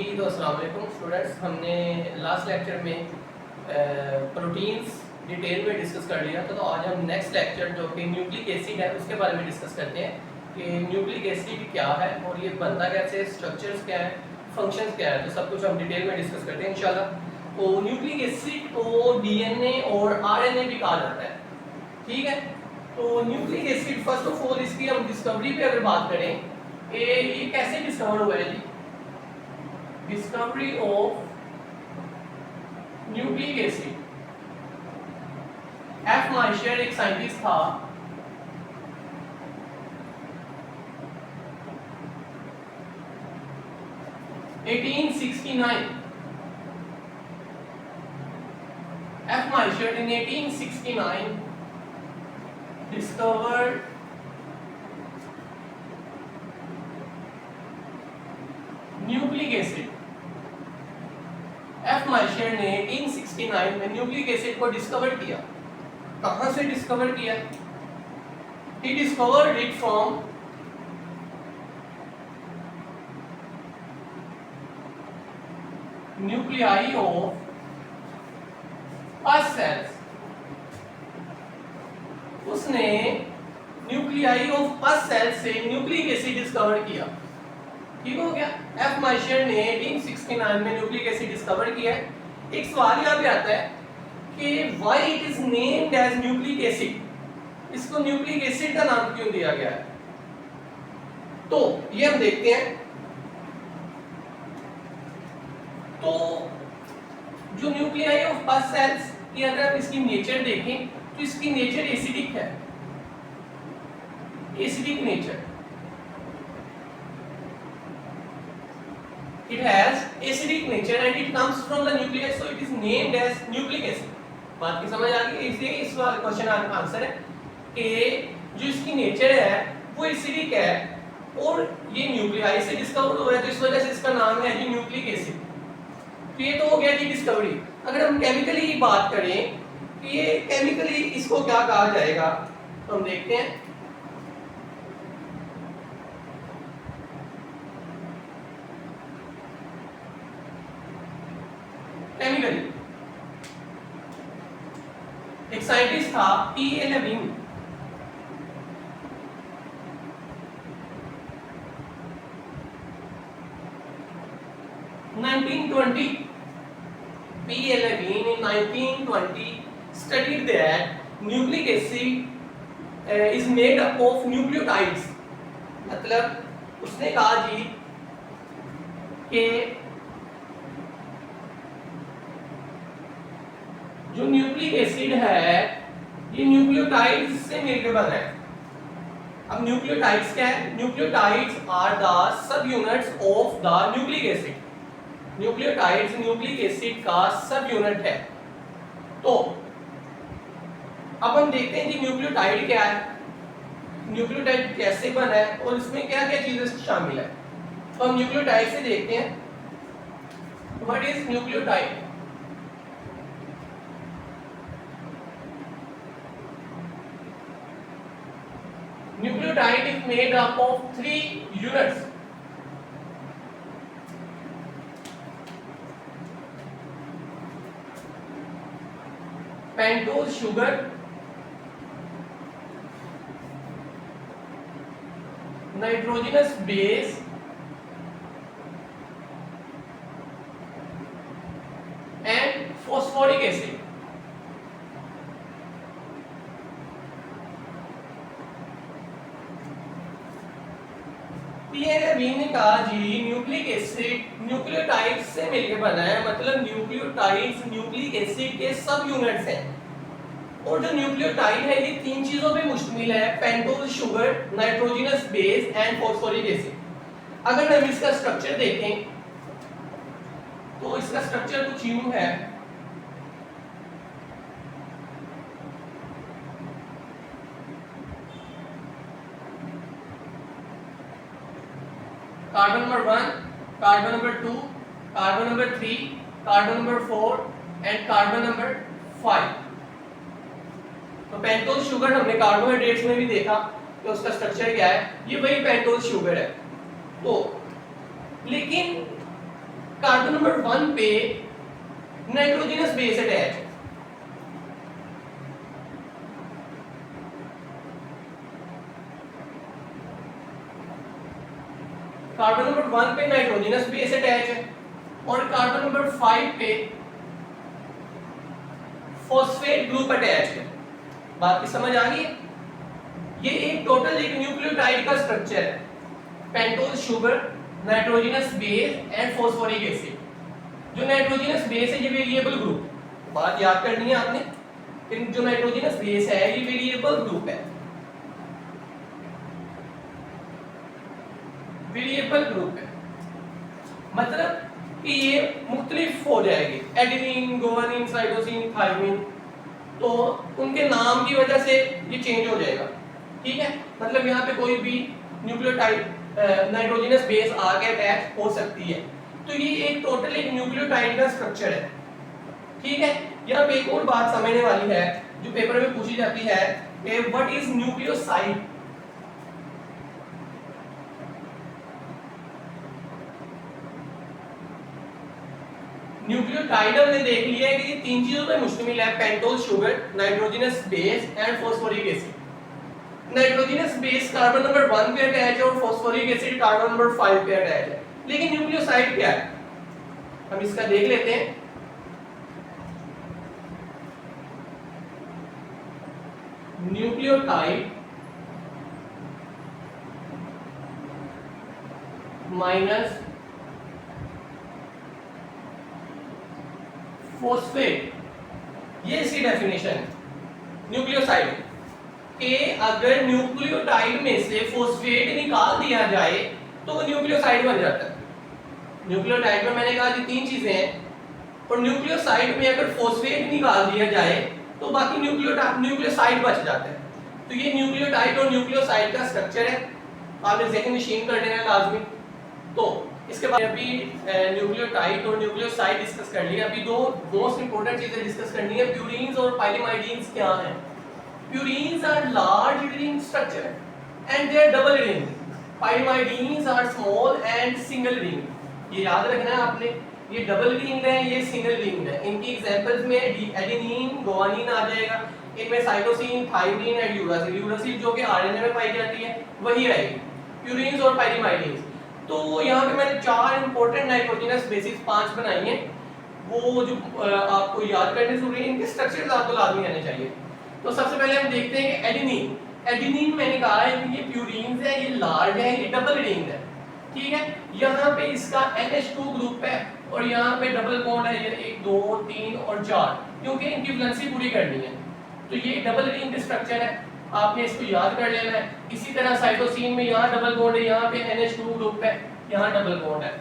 जी तो अस्सलाम वालेकुम स्टूडेंट्स। हमने लास्ट लेक्चर में प्रोटीन्स डिटेल में डिस्कस कर लिया था, तो आज हम नेक्स्ट लेक्चर जो कि न्यूक्लिक एसिड है उसके बारे में डिस्कस करते हैं कि न्यूक्लिक एसिड क्या है और ये बनता कैसे, स्ट्रक्चर्स क्या है, फंक्शंस क्या है, तो सब कुछ हम डिटेल में डिस्कस करते हैं इंशाल्लाह। तो न्यूक्लिक एसिड को डीएनए और आरएनए भी कहा जाता है, ठीक है। तो nucleic acid first of all इसकी हम डिस्कवरी पे अगर बात करें, ये कैसे डिस्कवर हुआ है जी? Discovery of nucleic acid, F Miescher एक साइंटिस्ट था, F. Maischer in 1869 discovered nucleic acid. F Miescher ने 1869 में न्यूक्लिक एसिड को डिस्कवर किया। कहां से डिस्कवर किया? He discovered it from nuclei of pus cells। उसने न्यूक्लियाई ऑफ पस सेल से न्यूक्लिक एसिड डिस्कवर किया, ठीक हो गया। एफ माइशर ने 1869 में न्यूक्लिक एसिड डिस्कवर किया है। एक सवाल यहाँ पे आता है कि why it is named as nucleic acid, इसको न्यूक्लिक एसिड का नाम क्यों दिया गया है? तो ये हम देखते हैं। तो जो न्यूक्लियाई ऑफ पस सेल्स की अगर आप इसकी नेचर देखें तो इसकी नेचर एसिडिक है, acidic nature. It has acidic nature and it comes from the nucleus, so it is named as nucleic acid। बात की समझ आ गई? इसलिए इस वाले क्वेश्चन का आंसर है कि जो इसकी नेचर है वो एसिडिक है और ये न्यूक्लियाई से डिस्कवर हुआ है, तो इस वजह से इसका नाम है जी न्यूक्लिक एसिड। तो ये तो हो गया जी डिस्कवरी। अगर हम केमिकली की बात करें कि ये केमिकली इसको क्या कहा जाएगा, तो हम देखते हैं। केमिकली एक साइंटिस्ट था पीए Lewin, P.A. Levine in 1920 studied that nucleic acid is made up of nucleotides। मतलब उसने कहा जी कि जो न्यूक्लिक एसिड है ये न्यूक्लियोटाइड्स से मिलकर बना है। अब न्यूक्लियोटाइड्स क्या है? Nucleotides are the subunits of the nucleic acid. Nucleotides nucleic acid का सब यूनिट है। तो अब हम देखते हैं कि न्यूक्लियोटाइड क्या है, न्यूक्लियोटाइड कैसे बना है और इसमें क्या क्या चीजें शामिल है। तो हम न्यूक्लियोटाइड से देखते हैं। What is nucleotide? Nucleotide is made up of 3 units. Pentose sugar, nitrogenous base, and phosphoric acid। P A Levene ने कहा जी न्यूक्लिक एसिड न्यूक्लियोटाइड्स से मिलकर बना है, मतलब न्यूक्लियोटाइड्स न्यूक्लिक एसिड के सब यूनिट्स हैं। और जो न्यूक्लियोटाइड है ये 3 चीजों पे मुश्तमिल है, pentose sugar, nitrogenous base and phosphoric acid. अगर हम इसका स्ट्रक्चर देखें तो इसका स्ट्रक्चर कुछ यूं है। Carbon number 1, carbon number 2, carbon number 3, carbon number 4 and carbon number 5। तो पेंटोज शुगर हमने कार्बोहाइड्रेट्स में भी देखा कि उसका स्ट्रक्चर क्या है, ये वही पेंटोज शुगर है। तो लेकिन कार्बन नंबर 1 पे नाइट्रोजनस बेस अटैच है, कार्बन नंबर 1 पे नाइट्रोजनस बेस अटैच है और कार्बन नंबर 5 पे फॉस्फेट ग्रुप अटैच है। बात की समझ आ गई है? ये एक टोटल एक न्यूक्लियोटाइड का स्ट्रक्चर है, pentose sugar, nitrogenous base and phosphoric acid. जो नाइट्रोजनस बेस है ये वेरिएबल ग्रुप, बात याद करनी है आपने, जो नाइट्रोजनस बेस है ये वेरिएबल ग्रुप है, वेरिएबल ग्रुप है, मतलब कि ये मुख्तलिफ हो जाएगी, एडेनिन, गुआनिन, साइटोसिन, थायमिन, तो उनके नाम की वजह से ये चेंज हो जाएगा। ठीक है, मतलब यहाँ पे कोई भी न्यूक्लियोटाइड नाइट्रोजनस बेस आके अटैच हो सकती है। तो ये एक टोटल एक न्यूक्लियोटाइड का स्ट्रक्चर है। ठीक है, यहाँ पे एक और बात समझने वाली है जो पेपर में पूछी जाती है कि व्हाट इज न्यूक्लियोसाइड। न्यूक्लियोटाइड हमने देख लिया है कि ये तीन चीजों पर मुश्तमिल है, pentose sugar, nitrogenous base and phosphoric acid. Nitrogenous base carbon number 1 पे अटैच है और फॉस्फोरिक एसिड कार्बन नंबर 5 पे अटैच है। लेकिन न्यूक्लियोसाइड क्या है, हम इसका देख लेते हैं। न्यूक्लियोटाइड माइनस फॉस्फेट, ये इसकी डेफिनेशन है न्यूक्लियोसाइड के। अगर न्यूक्लियोटाइड में से फॉस्फेट निकाल दिया जाए तो वो न्यूक्लियोसाइड बन जाता है। न्यूक्लियोटाइड में मैंने कहा कि तीन चीजें हैं, और न्यूक्लियोसाइड में अगर फॉस्फेट निकाल दिया जाए तो बाकी न्यूक्लियोसाइड बच जाता है। तो ये न्यूक्लियोटाइड और न्यूक्लियोसाइड का स्ट्रक्चर है, आपने ज़हन नशीन कर लेना लाजमी। तो इसके बाद अभी न्यूक्लियोटाइड और न्यूक्लियोसाइड डिस्कस कर लिया। अभी दो मोस्ट इंपोर्टेंट चीजें डिस्कस करनी है, प्यूरीन्स और पाइरीमाइडीन्स क्या हैं। Purines are large ring structure and they are double ring, pyrimidines are small and single ring. ये याद रखना है आपने, ये डबल रिंग है, ये सिंगल रिंग है। इनकी एग्जांपल्स में एडेनिन, गुआनिन आ जाएगा, इनमें cytosine, thymine and uracil, uracil जो कि आरएनए में पाई जाती है वही आएगी, प्यूरीन्स और पाइरीमाइडीन्स। तो यहाँ पे मैंने चार इंपॉर्टेंट नाइट्रोजनस बेसिस 5 बनाई हैं, वो जो आपको याद करने जरूरी है, इनके स्ट्रक्चर्स आपको लाजमी आने चाहिए। तो सबसे पहले हम देखते हैं कि एडेनिन। एडेनिन मैंने कहा है कि ये प्यूरीन्स है, ये लार्ज है, ये डबल रिंग है। ठीक है, यहाँ पे इसका NH2 ग्रुप है और यहाँ पे डबल बॉन्ड है, ये 1 2 3 और 4, क्योंकि इनकी वैलेंसी पूरी करनी है। तो ये डबल रिंग स्ट्रक्चर है, आपने इसको याद कर लेना है। इसी तरह साइटोसिन में यहाँ डबल बॉन्ड है, यहाँ पे NH2 ग्रुप है, यहाँ डबल बॉन्ड है।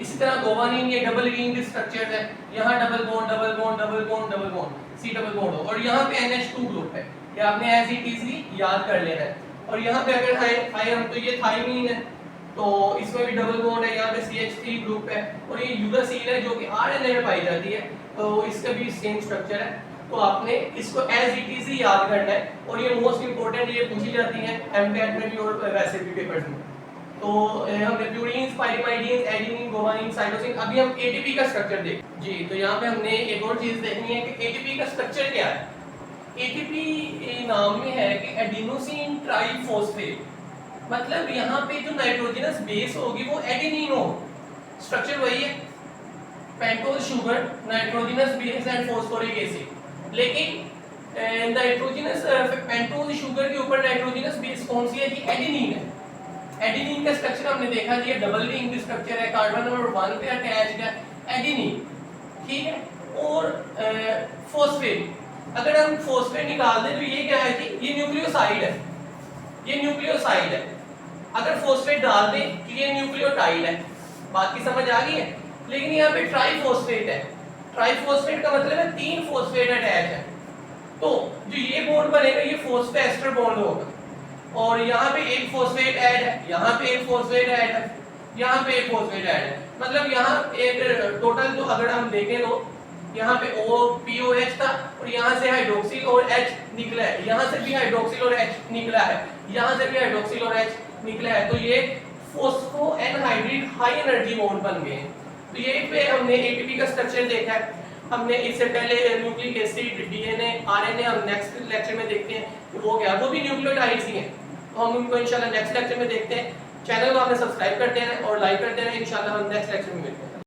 इसी तरह गुआनिन ये डबल रिंग स्ट्रक्चर है, यहाँ double bond double bond double bond double bond, C double bond हो, और यहाँ पे NH2 ग्रुप है, ये आपने एज इट इज याद कर लेना है। और यहाँ पे अगर हाई हम तो ये थायमिन है, तो इसमें भी डबल बॉन्ड है, यहाँ पे CH3 ग्रुप है, और ये यूरासिल है जो कि आरएनए में पाई जाती है, तो इसका भी सेम स्ट्रक्चर है। तो आपने इसको एज इट इज याद करना है, और ये मोस्ट इंपोर्टेंट ये पूछी जाती है एमटेट में भी और वैसे भी पेपर्स में। तो हमने प्यूरीन्स, पाइरीमाइडीन्स, एडेनिन, गुआनिन, साइटोसिन। अभी हम एटीपी का स्ट्रक्चर देख जी। तो यहाँ पे हमने एक और चीज देखनी है कि एटीपी का स्ट्रक्चर क्या है। एटीपी नाम में है कि एडिनोसिन ट्राइफॉस्फेट, मतलब यहाँ पे जो नाइट्रोजनस बेस होगी वो एडेनिन हो, स्ट्रक्चर वही है, pentose sugar, nitrogenous base and phosphoric acid. लेकिन नाइट्रोजनस पेंटोज शुगर के ऊपर नाइट्रोजनस बेस कौन सी है कि एडेनिन है। एडेनिन का स्ट्रक्चर हमने देखा जी, डबल रिंग स्ट्रक्चर है, कार्बन नंबर 1 पे अटैच्ड है एडेनिन। ठीक है, और फॉस्फेट, अगर हम फॉस्फेट निकाल दें तो ये क्या है कि ये न्यूक्लियोसाइड है, ये न्यूक्लियोसाइड है। अगर फॉस्फेट डाल दें तो ये न्यूक्लियोटाइड है। बात की समझ आ गई है। लेकिन यहाँ पे ट्राइफॉस्फेट है, ट्राइफॉस्फेट का मतलब है 3 फॉस्फेट अटैच है, तो जो ये बॉन्ड बनेगा ये फॉस्फेस्टर बॉन्ड होगा, और यहाँ पे एक फॉस्फेट ऐड है, यहाँ पे एक फॉस्फेट ऐड है, यहाँ पे एक फॉस्फेट ऐड है। मतलब यहाँ एक टोटल तो अगर हम देखें तो यहाँ पे POH था, और यहाँ से हाइड्रोक्सिल और H निकला है, यहाँ से भी हाइड्रोक्सिल और H निकला है, यहाँ से भी हाइड्रोक्सिल और H निकला है। तो ये फॉस्फो एनहाइड्रिड हाई एनर्जी बॉन्ड बन गए। तो यही पे हमने एटीपी का स्ट्रक्चर देखा है। हमने इससे पहले न्यूक्लिक एसिड, डीएनए, आरएनए हम नेक्स्ट लेक्चर में देखते हैं कि वो क्या, वो भी न्यूक्लियोटाइड्स ही हैं। तो हम उनको इंशाल्लाह नेक्स्ट लेक्चर में देखते हैं। चैनल को आपने सब्सक्राइब कर देना और लाइक कर देना। इंशाल्लाह हम नेक्स्ट लेक्चर में मिलते हैं।